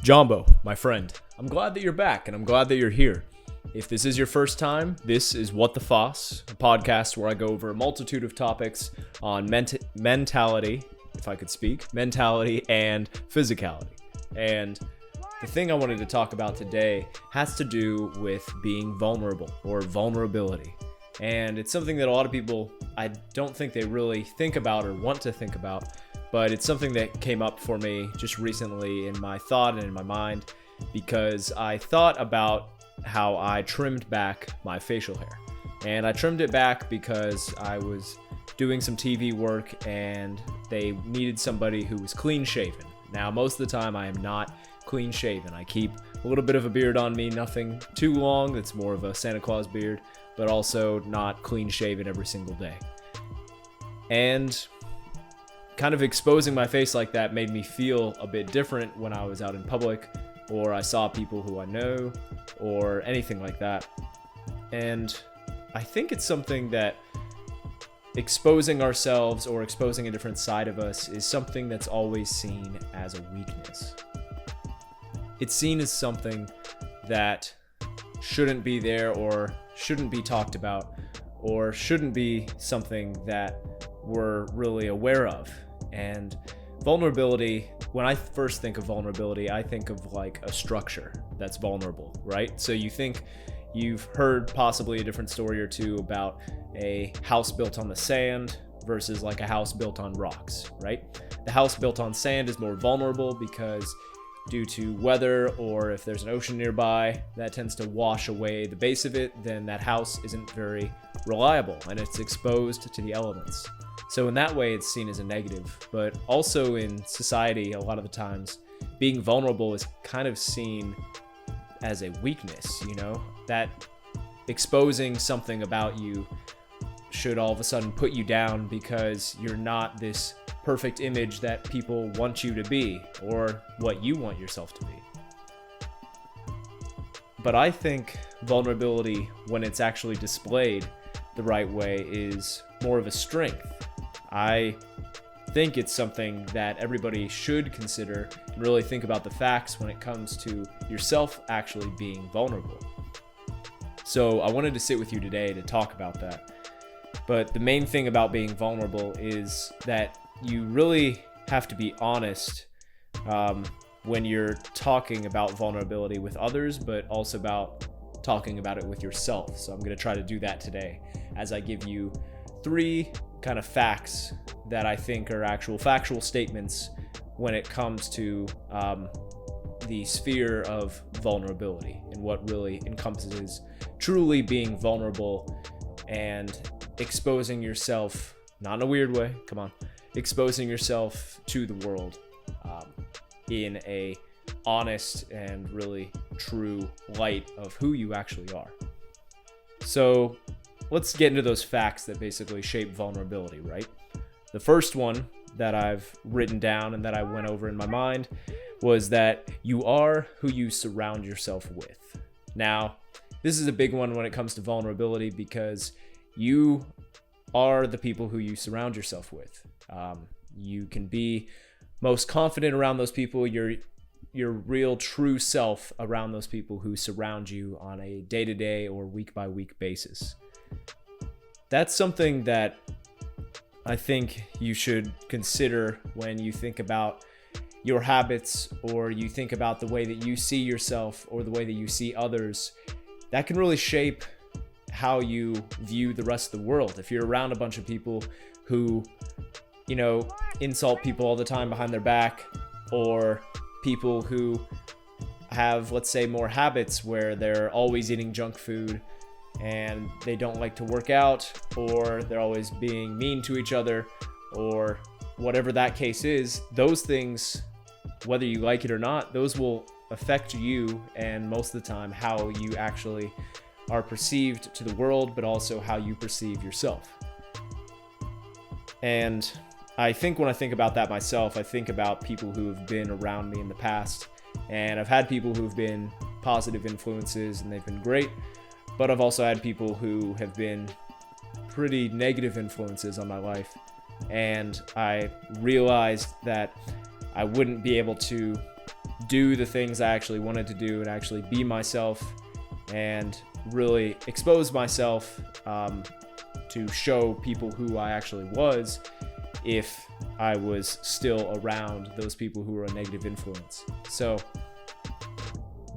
Jumbo, my friend, I'm glad that you're back and I'm glad that you're here. If this is your first time, this is What the Foss, a podcast where I go over a multitude of topics on mentality, if I could speak, mentality and physicality. And the thing I wanted to talk about today has to do with being vulnerable or vulnerability. And it's something that a lot of people, I don't think they really think about or want to think about, but it's something that came up for me just recently in my thought and in my mind because I thought about how I trimmed back my facial hair. And I trimmed it back because I was doing some TV work and they needed somebody who was clean shaven. Now, most of the time I am not clean shaven. I keep a little bit of a beard on me, nothing too long, that's more of a Santa Claus beard, but also not clean shaven every single day. And kind of exposing my face like that made me feel a bit different when I was out in public or I saw people who I know or anything like that. And I think it's something that exposing ourselves or exposing a different side of us is something that's always seen as a weakness. It's seen as something that shouldn't be there or shouldn't be talked about or shouldn't be something that we're really aware of. And vulnerability, when I first think of vulnerability, I think of like a structure that's vulnerable, right? So you think you've heard possibly a different story or two about a house built on the sand versus like a house built on rocks, right? The house built on sand is more vulnerable because due to weather or if there's an ocean nearby that tends to wash away the base of it, then that house isn't very reliable and it's exposed to the elements. So in that way, it's seen as a negative, but also in society, a lot of the times, being vulnerable is kind of seen as a weakness, you know? That exposing something about you should all of a sudden put you down because you're not this perfect image that people want you to be or what you want yourself to be. But I think vulnerability, when it's actually displayed the right way, is more of a strength. I think it's something that everybody should consider and really think about the facts when it comes to yourself actually being vulnerable. So I wanted to sit with you today to talk about that. But the main thing about being vulnerable is that you really have to be honest when you're talking about vulnerability with others, but also about talking about it with yourself. So I'm going to try to do that today as I give you 3 kind of facts that I think are actual factual statements when it comes to the sphere of vulnerability and what really encompasses truly being vulnerable and exposing yourself, not in a weird way, exposing yourself to the world in a honest and really true light of who you actually are. So let's get into those facts that basically shape vulnerability, right? The first one that I've written down and that I went over in my mind was that you are who you surround yourself with. Now, this is a big one when it comes to vulnerability because you are the people who you surround yourself with. You can be most confident around those people, your real true self around those people who surround you on a day-to-day or week-by-week basis. That's something that I think you should consider when you think about your habits or you think about the way that you see yourself or the way that you see others. That can really shape how you view the rest of the world. If you're around a bunch of people who, insult people all the time behind their back, or people who have, let's say, more habits where they're always eating junk food and they don't like to work out, or they're always being mean to each other, or whatever that case is, those things, whether you like it or not, those will affect you and most of the time how you actually are perceived to the world, but also how you perceive yourself. And I think when I think about that myself, I think about people who have been around me in the past, and I've had people who've been positive influences and they've been great, but I've also had people who have been pretty negative influences on my life, and I realized that I wouldn't be able to do the things I actually wanted to do and actually be myself and really expose myself to show people who I actually was if I was still around those people who were a negative influence. So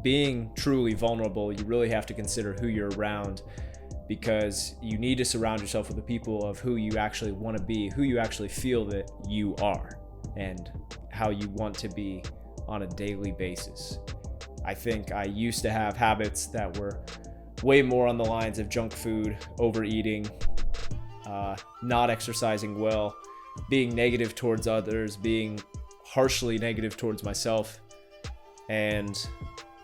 being truly vulnerable, you really have to consider who you're around, because you need to surround yourself with the people of who you actually want to be, who you actually feel that you are, and how you want to be on a daily basis. I think I used to have habits that were way more on the lines of junk food, overeating, not exercising well, being negative towards others, being harshly negative towards myself. And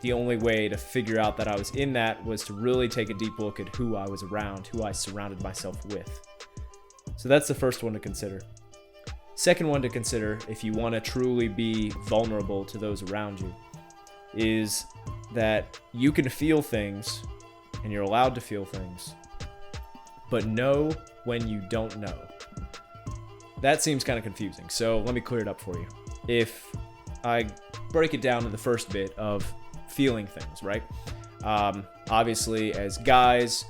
the only way to figure out that I was in that was to really take a deep look at who I was around, who I surrounded myself with. So that's the first one to consider. Second one to consider, if you want to truly be vulnerable to those around you, is that you can feel things and you're allowed to feel things, but know when you don't know. That seems kind of confusing, so let me clear it up for you. If I break it down to the first bit of feeling things, right? Obviously, as guys,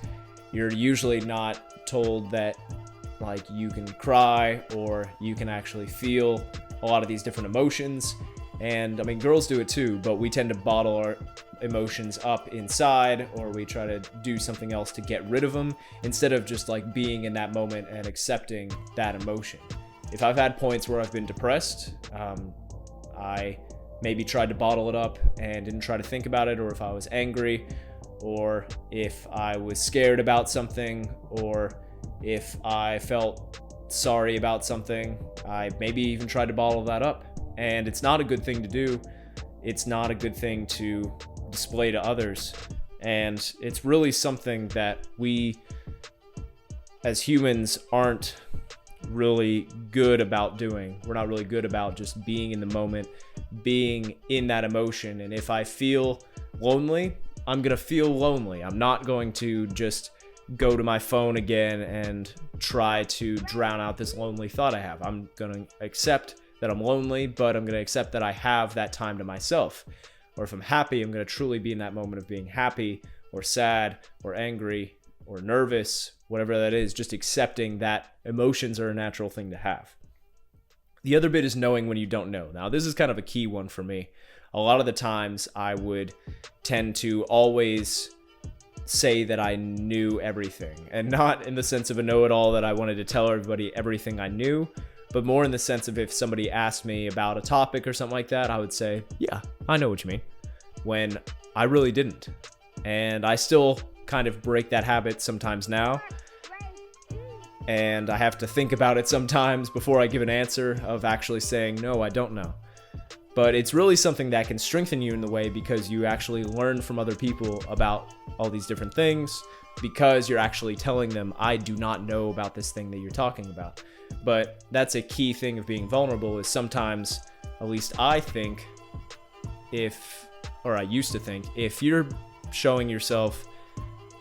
you're usually not told that like you can cry or you can actually feel a lot of these different emotions. And I mean, girls do it too, but we tend to bottle our emotions up inside, or we try to do something else to get rid of them instead of just like being in that moment and accepting that emotion. If I've had points where I've been depressed, I maybe tried to bottle it up and didn't try to think about it, or if I was angry, or if I was scared about something, or if I felt sorry about something, I maybe even tried to bottle that up. And it's not a good thing to do. It's not a good thing to display to others. And it's really something that we as humans aren't really good about doing. We're not really good about just being in the moment, being in that emotion. And if I feel lonely, I'm gonna feel lonely. I'm not going to just go to my phone again and try to drown out this lonely thought I have. I'm gonna accept that I'm lonely, but I'm gonna accept that I have that time to myself. Or if I'm happy, I'm gonna truly be in that moment of being happy or sad or angry or nervous, whatever that is, just accepting that emotions are a natural thing to have. The other bit is knowing when you don't know. Now, this is kind of a key one for me. A lot of the times I would tend to always say that I knew everything, and not in the sense of a know-it-all that I wanted to tell everybody everything I knew, but more in the sense of if somebody asked me about a topic or something like that, I would say, yeah, I know what you mean, when I really didn't. And I still kind of break that habit sometimes now, and I have to think about it sometimes before I give an answer of actually saying, no, I don't know. But it's really something that can strengthen you in the way, because you actually learn from other people about all these different things, because you're actually telling them, I do not know about this thing that you're talking about. But that's a key thing of being vulnerable, is sometimes, at least I think, I used to think, if you're showing yourself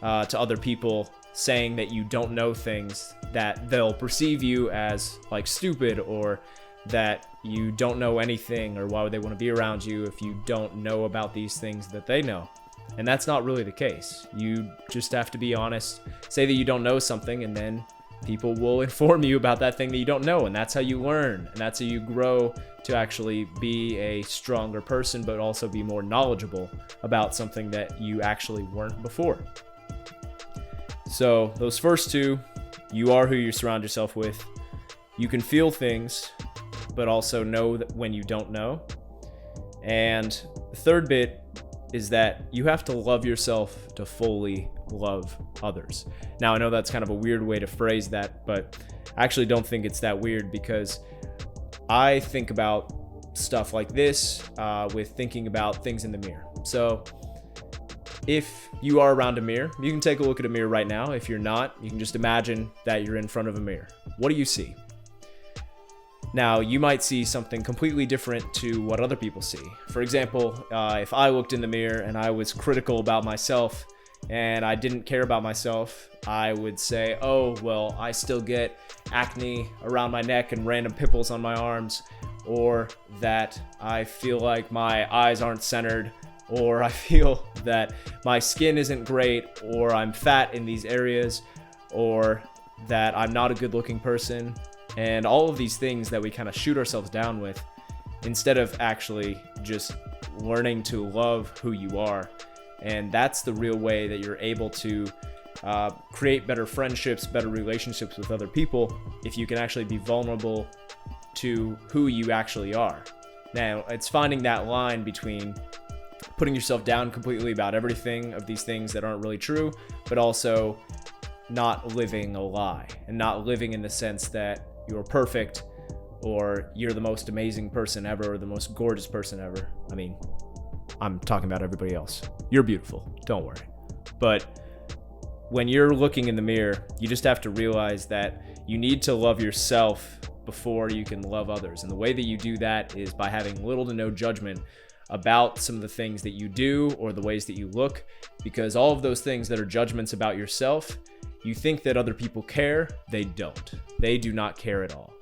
to other people, saying that you don't know things, that they'll perceive you as like stupid, or that you don't know anything, or why would they want to be around you if you don't know about these things that they know. And that's not really the case. You just have to be honest, say that you don't know something, and then people will inform you about that thing that you don't know, and that's how you learn, and that's how you grow to actually be a stronger person, but also be more knowledgeable about something that you actually weren't before. So those first two, you are who you surround yourself with. You can feel things, but also know that when you don't know. And the third bit is that you have to love yourself to fully love others. Now, I know that's kind of a weird way to phrase that, but I actually don't think it's that weird, because I think about stuff like this with thinking about things in the mirror. So if you are around a mirror, you can take a look at a mirror right now. If you're not, you can just imagine that you're in front of a mirror. What do you see? Now, you might see something completely different to what other people see. For example, if I looked in the mirror and I was critical about myself and I didn't care about myself, I would say, oh, well, I still get acne around my neck and random pimples on my arms. or that I feel like my eyes aren't centered, or I feel that my skin isn't great, or I'm fat in these areas, or that I'm not a good looking person, and all of these things that we kind of shoot ourselves down with, instead of actually just learning to love who you are. And that's the real way that you're able to create better friendships, better relationships with other people, if you can actually be vulnerable to who you actually are. Now, it's finding that line between putting yourself down completely about everything of these things that aren't really true, but also not living a lie, and not living in the sense that you're perfect or you're the most amazing person ever or the most gorgeous person ever. I mean, I'm talking about everybody else. You're beautiful, don't worry. But when you're looking in the mirror, you just have to realize that you need to love yourself before you can love others. And the way that you do that is by having little to no judgment about some of the things that you do or the ways that you look, because all of those things that are judgments about yourself, you think that other people care. They don't. They do not care at all.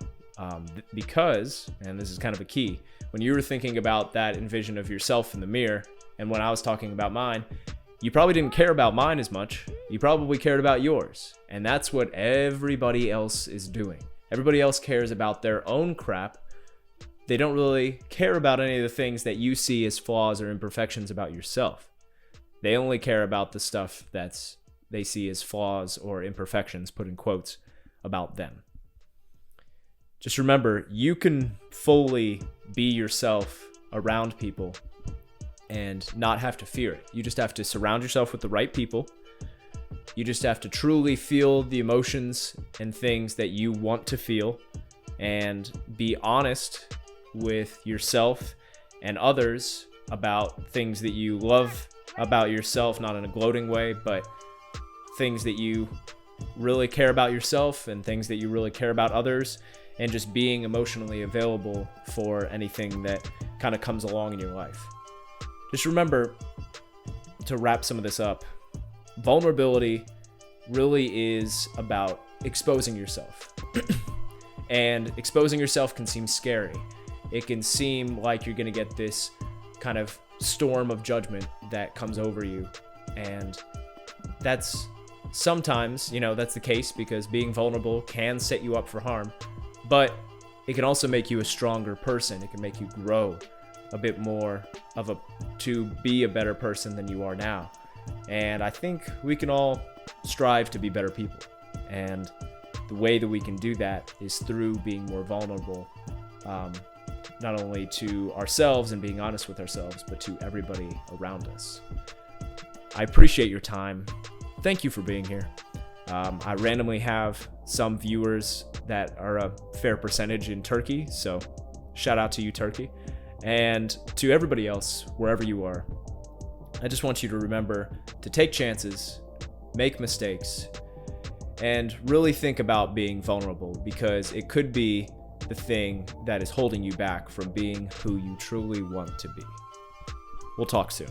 Because, and this is kind of a key, when you were thinking about that envision of yourself in the mirror, and when I was talking about mine, you probably didn't care about mine as much. You probably cared about yours. And that's what everybody else is doing. Everybody else cares about their own crap. They don't really care about any of the things that you see as flaws or imperfections about yourself. They only care about the stuff they see as flaws or imperfections, put in quotes, about them. Just remember, you can fully be yourself around people and not have to fear it. You just have to surround yourself with the right people. You just have to truly feel the emotions and things that you want to feel, and be honest with yourself and others about things that you love about yourself, not in a gloating way, but things that you really care about yourself and things that you really care about others, and just being emotionally available for anything that kind of comes along in your life. Just remember, to wrap some of this up, vulnerability really is about exposing yourself. And exposing yourself can seem scary. It can seem like you're going to get this kind of storm of judgment that comes over you. And that's sometimes, that's the case, because being vulnerable can set you up for harm. But it can also make you a stronger person. It can make you grow a bit more to be a better person than you are now. And I think we can all strive to be better people. And the way that we can do that is through being more vulnerable, not only to ourselves and being honest with ourselves, but to everybody around us. I appreciate your time. Thank you for being here. I randomly have some viewers that are a fair percentage in Turkey, so shout out to you, Turkey. And to everybody else, wherever you are, I just want you to remember to take chances, make mistakes, and really think about being vulnerable, because it could be the thing that is holding you back from being who you truly want to be. We'll talk soon.